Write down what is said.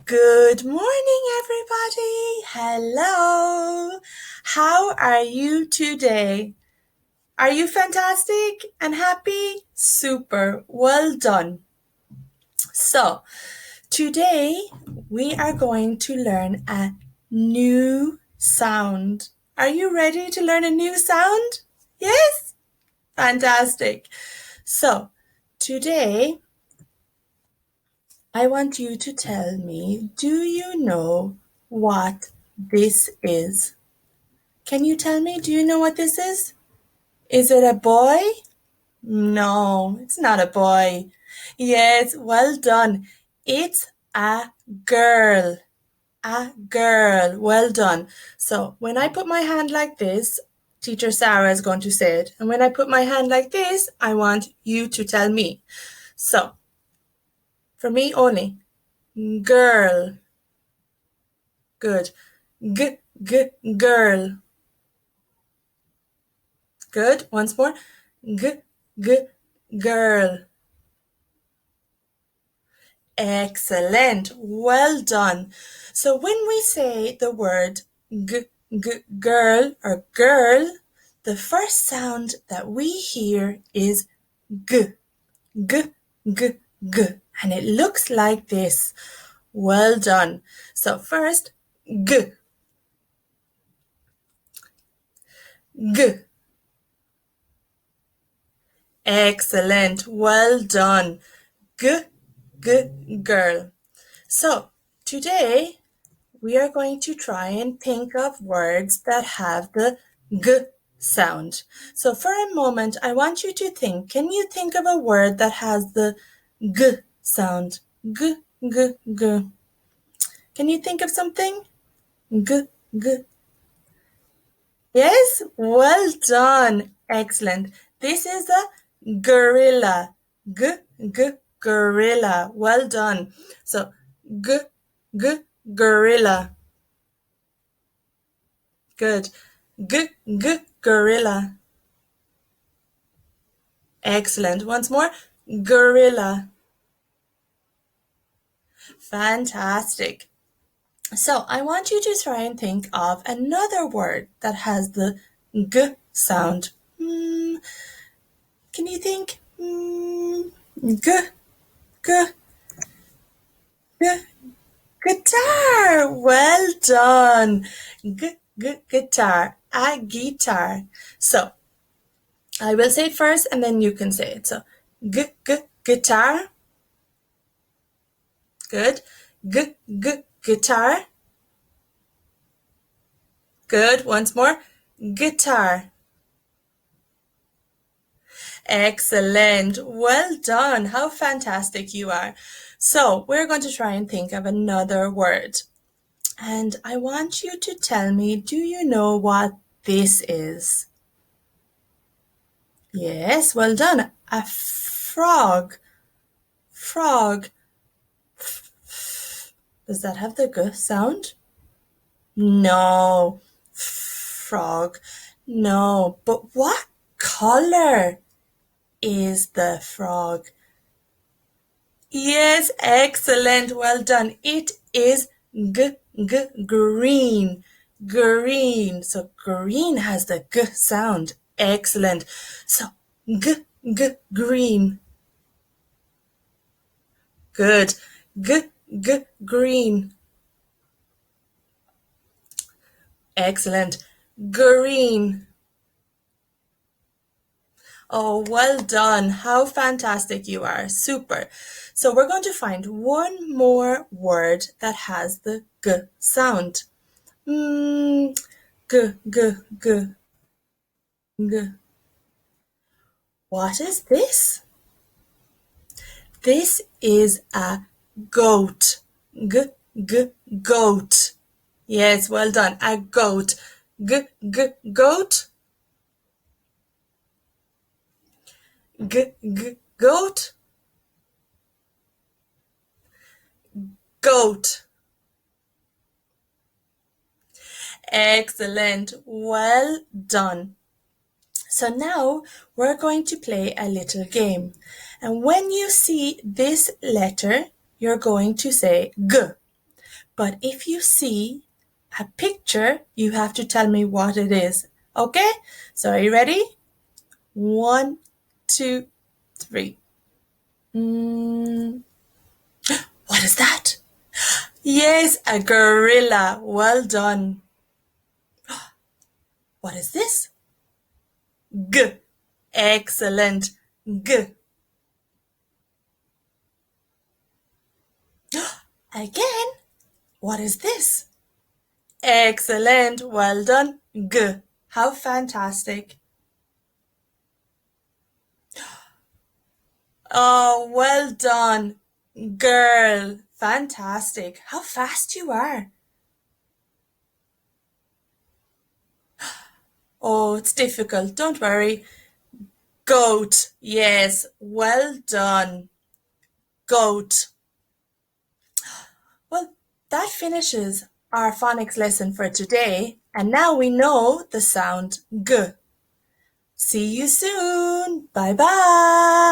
Good morning, everybody. Hello. How are you today? Are you fantastic and happy? Super. Well done. So, today we are going to learn a new sound. Are you ready to learn a new sound? Yes? Fantastic. So, today I want you to tell me, do you know what this is? Can you tell me, do you know what this is? Is it a boy? No, it's not a boy. Yes, well done. It's a girl. A girl. Well done. So when I put my hand like this, teacher Sarah is going to say it. And when I put my hand like this, I want you to tell me. So, for me only. Girl. Good. Girl. Good. Once more. G, girl. Excellent. Well done. So when we say the word girl or girl, the first sound that we hear is g, g, g, g. And it looks like this. Well done. So first, g, g. Excellent. Well done. G, girl. So today we are going to try and think of words that have the g sound. So for a moment, I want you to think. Can you think of a word that has the g sound? G, g, g. Can you think of something? G, g. Yes, well done. Excellent. This is a gorilla. G, g, gorilla. Well done. So, g, g, gorilla. Good. G, g, gorilla. Excellent. Once more. Gorilla. Fantastic. So, I want you to try and think of another word that has the g sound. Can you think? G, g, g, guitar. Well done. Guitar. A guitar. So, I will say it first and then you can say it. So, guitar. Good. Guitar. Good. Once more. Guitar. Excellent. Well done. How fantastic you are. So, we're going to try and think of another word. And I want you to tell me, do you know what this is? Yes, well done. A frog. Frog. Does that have the g sound? No. Frog. No. But what color is the frog? Yes, excellent. Well done. It is green. Green. So green has the g sound. Excellent. So green. Good. Green. Excellent. Green. Oh, well done. How fantastic you are. Super. So we're going to find one more word that has the g sound. G, g, g, g. What is this? This is a goat. Goat. Yes, well done. A goat. Goat. Goat. Goat. Excellent. Well done. So now we're going to play a little game. And when you see this letter, you're going to say G. But if you see a picture, you have to tell me what it is. Okay? So are you ready? One, two, three. Mm, what is that? Yes, a gorilla. Well done. What is this? G. Excellent. G. Again. What is this? Excellent. Well done. G. How fantastic. Oh, well done. Girl. Fantastic. How fast you are. Oh, it's difficult. Don't worry. Goat. Yes. Well done. Goat. Well, that finishes our phonics lesson for today. And now we know the sound G. See you soon. Bye bye.